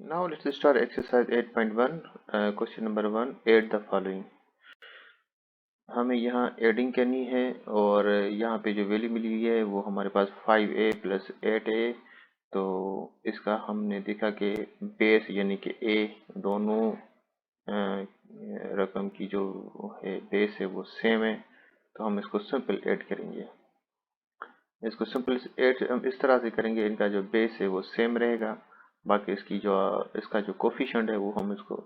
Now let's start exercise 8.1. Question number 1. Add the following. हमें यहाँ adding करनी है और यहाँ पे जो वैल्यू मिली हुई है वो हमारे पास 5a प्लस 8a। तो इसका हमने देखा कि बेस यानी कि a दोनों रकम की जो है बेस है वो सेम है, तो हम इसको सिंपल ऐड करेंगे। इसको सिंपल ऐड हम इस तरह से करेंगे, इनका जो बेस है वो सेम रहेगा, बाकी इसका जो कोफिशिएंट है वो हम इसको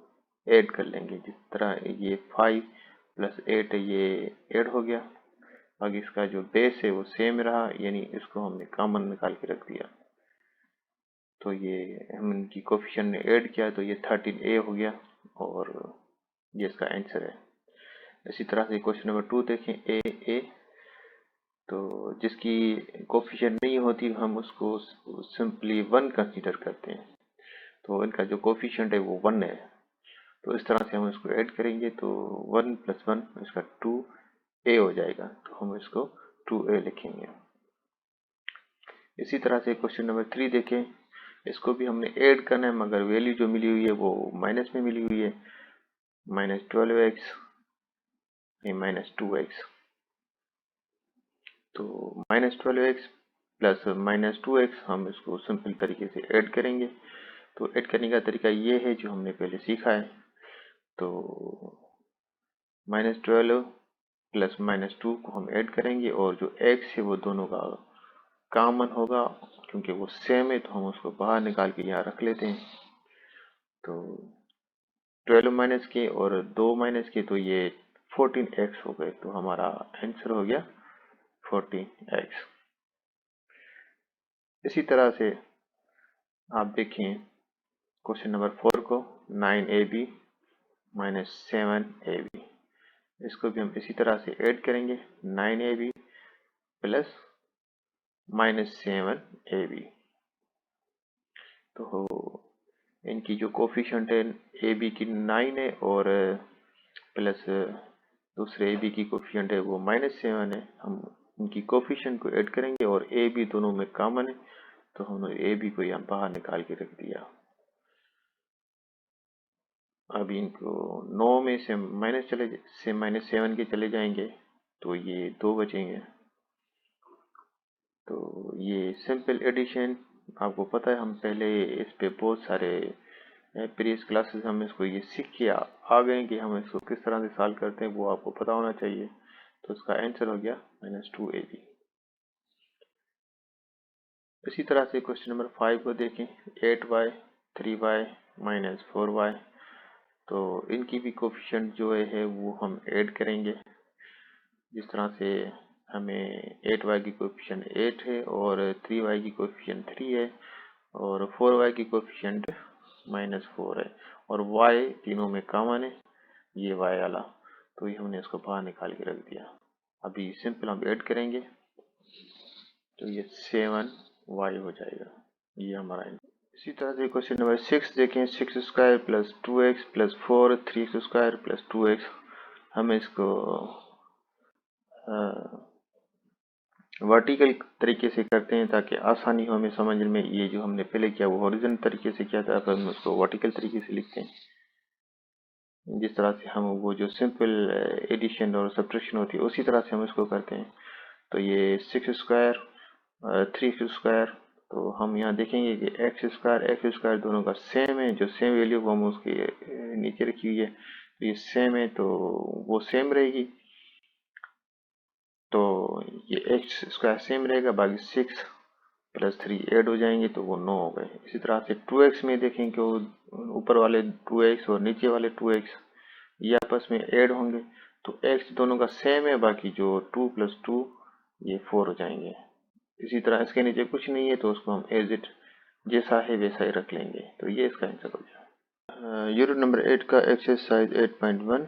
ऐड कर लेंगे। जिस तरह ये 5 प्लस 8 ये ऐड हो गया, बाकी इसका जो बेस है वो सेम रहा, यानी इसको हमने कॉमन निकाल के रख दिया। तो ये हम इनकी कोफिशिएंट ने ऐड किया तो ये 13a हो गया और ये इसका आंसर है। इसी तरह से क्वेश्चन नंबर 2 देखें, a तो जिसकी कोफिशिएंट नहीं होती हम उसको सिंपली 1 कंसीडर करते हैं। तो इनका जो कोफिशिएंट है वो 1 है, तो इस तरह से हम इसको ऐड करेंगे तो 1 प्लस 1 इसका 2a हो जाएगा, तो हम इसको 2a लिखेंगे। इसी तरह से क्वेश्चन नंबर 3 देखें, इसको भी हमने ऐड करना है, मगर वैल्यू जो मिली हुई है वो माइनस में मिली हुई है, -12x -2x। तो -12x प्लस -2x हम इसको सिंपल तरीके से ऐड करेंगे। तो ऐड करने का तरीका ये है जो हमने पहले सीखा है। तो -12 प्लस -2 को हम ऐड करेंगे और जो x है वो दोनों का कॉमन होगा, क्योंकि वो सेम है तो हम उसको बाहर निकाल के यहाँ रख लेते हैं। तो 12 माइनस के और 2 माइनस के तो ये 14x हो गए, तो हमारा आंसर हो गया 14x। इसी तरह से आप देखें क्वेश्चन नंबर 4 को, 9ab माइनस 7ab, इसको भी हम इसी तरह से ऐड करेंगे, 9ab प्लस -7ab। तो इनकी जो कोफिशिएंट है ab की 9 है और प्लस दूसरे ab की कोफिशिएंट है वो -7 है। हम इनकी कोफिशिएंट को ऐड करेंगे और ab दोनों में कॉमन है, तो हमने ab को यहाँ बाहर निकाल के रख दिया। अब इनको 9 में से -7 के चले जाएंगे तो ये 2 बचेंगे। तो ये सिंपल एडिशन आपको पता है, हम पहले इस पे बहुत सारे प्रीवियस क्लासेस हम इसको ये सीख के आ गए कि हम इसको किस तरह से सॉल्व करते हैं, वो आपको पता होना चाहिए। तो इसका आंसर हो गया -2ab। इसी तरह से क्वेश्चन नंबर 5 को देखें, 8y 3y -4y। तो इनकी भी कोफिशिएंट जो है वो हम ऐड करेंगे। जिस तरह से हमें 8y की कोफिशिएंट 8 है और 3y की कोफिशिएंट 3 है और 4y की कोफिशिएंट -4 है और y तीनों में कॉमन है, ये y वाला, तो ये हमने इसको बाहर निकाल के रख दिया। अभी सिंपल हम ऐड करेंगे तो ये 7y हो जाएगा, ये हमारा। इसी तरह से क्वेश्चन नंबर 6 देखें, 6 square plus 2x plus 4 3 square plus 2x। हम इसको वर्टिकल तरीके से करते हैं ताकि आसानी हो हमें समझ में। ये जो हमने पहले किया वो हॉरिजॉन्टल तरीके से किया था, अब हम उसको वर्टिकल तरीके से लिखते हैं। जिस तरह से हम वो जो सिंपल एडिशन और सब्ट्रैक्शन होती है उसी तरह से हम इसको करते हैं। तो ये 6 स्क्वायर 3 स्क्वायर, तो हम यहाँ देखेंगे कि एक्स स्क्वायर दोनों का सेम है, जो सेम वैल्यू वो हम उसके नीचे रखी हुई है, तो ये सेम है तो वो सेम रहेगी। तो ये एक्स स्क्वायर सेम रहेगा, बाकी 6 प्लस 3 ऐड हो जाएंगे तो वो 9 हो गए। इसी तरह से 2x में देखें कि ऊपर वाले 2x और नीचे वाले 2x ये आपस में ऐड होंगे, तो x दोनों का सेम है, बाकी जो 2 प्लस 2 ये 4 हो जाएंगे। इसी तरह इसके नीचे कुछ नहीं है तो उसको हम एज इट जैसा है वैसा ही रख लेंगे, तो ये इसका आंसर हो जाएगा। यूनिट नंबर 8 का एक्सरसाइज 8.1,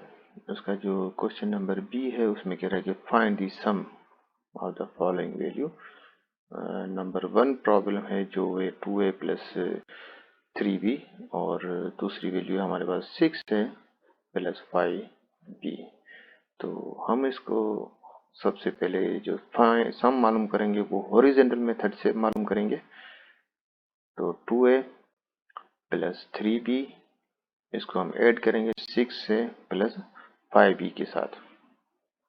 उसका जो क्वेश्चन नंबर बी है उसमें कह रहा है कि find the sum of the following value. Number 1 problem है जो है 2a प्लस 3b और दूसरी वैल्यू हमारे पास 6 है प्लस 5b। तो हम इसको सबसे पहले जो सम मालूम करेंगे वो हॉरिजॉन्टल मेथड से मालूम करेंगे। तो 2a प्लस 3b, इसको हम ऐड करेंगे 6 से प्लस 5b के साथ।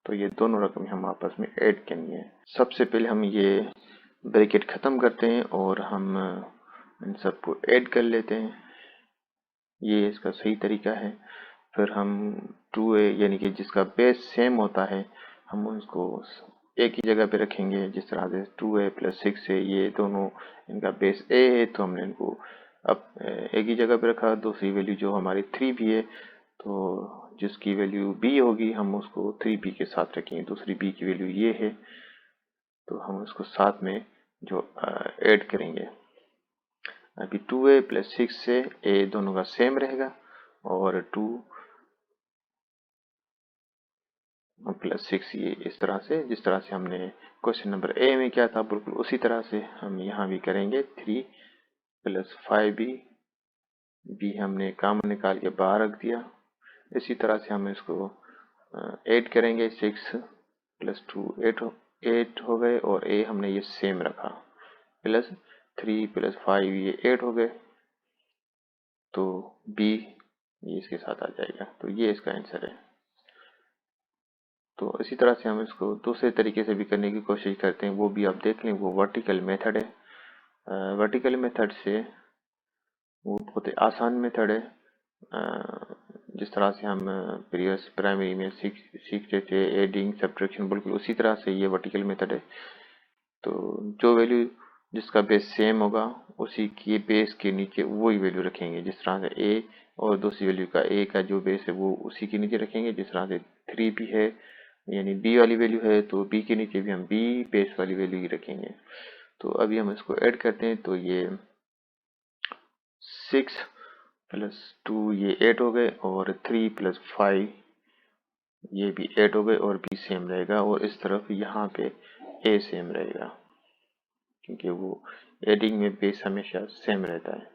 तो ये दोनों रकम हम आपस में ऐड करनी है। सबसे पहले हम ये ब्रैकेट ख़त्म करते हैं और हम इन सबको ऐड कर लेते हैं। ये इसका सही तरीका है। फिर हम 2a यानी कि जिसका बेस सेम होता है हम उसको एक ही जगह पे रखेंगे। जिस तरह से 2a प्लस 6a ये दोनों इनका बेस a है तो हमने इनको अब एक ही जगह पे रखा। दूसरी वैल्यू जो हमारी 3b है तो जिसकी वैल्यू b होगी हम उसको 3b के साथ रखेंगे। दूसरी b की वैल्यू ये है तो हम उसको साथ में जो ऐड करेंगे। अभी 2a प्लस 6 से a दोनों का सेम रहेगा और 2 प्लस 6 ये इस तरह से जिस तरह से हमने क्वेश्चन नंबर ए में किया था बिल्कुल उसी तरह से हम यहाँ भी करेंगे। 3 प्लस 5b, b हमने कॉमन निकाल के बाहर रख दिया। इसी तरह से हम इसको ऐड करेंगे। 6 प्लस 2 8 हो गए और a हमने ये सेम रखा। प्लस 3 प्लस 5 ये 8 हो गए तो b ये इसके साथ आ जाएगा। तो ये इसका आंसर है। तो इसी तरह से हम इसको दूसरे तरीके से भी करने की कोशिश करते हैं, वो भी आप देख लें। वो वर्टिकल मेथड है। वर्टिकल मेथड से वो बहुत ही आसान मेथड है। जिस तरह से हम प्रीवियस प्राइमरी में सीखते थे एडिंग सब्ट्रैक्शन, बिल्कुल उसी तरह से ये वर्टिकल मेथड है। तो जो वैल्यू जिसका बेस सेम होगा उसी के बेस के नीचे वही वैल्यू रखेंगे। जिस तरह से a और दूसरी वैल्यू का a का जो बेस है वो उसी के नीचे रखेंगे। जिस तरह से 3b है यानी b वाली वैल्यू है तो b के नीचे भी हम b बेस वाली वैल्यू ही रखेंगे। तो अभी हम इसको ऐड करते हैं तो ये 6 प्लस 2 ये 8 हो गए और 3 प्लस 5 ये भी 8 हो गए और b सेम रहेगा और इस तरफ यहाँ पे a सेम रहेगा क्योंकि वो एडिंग में बेस हमेशा सेम रहता है।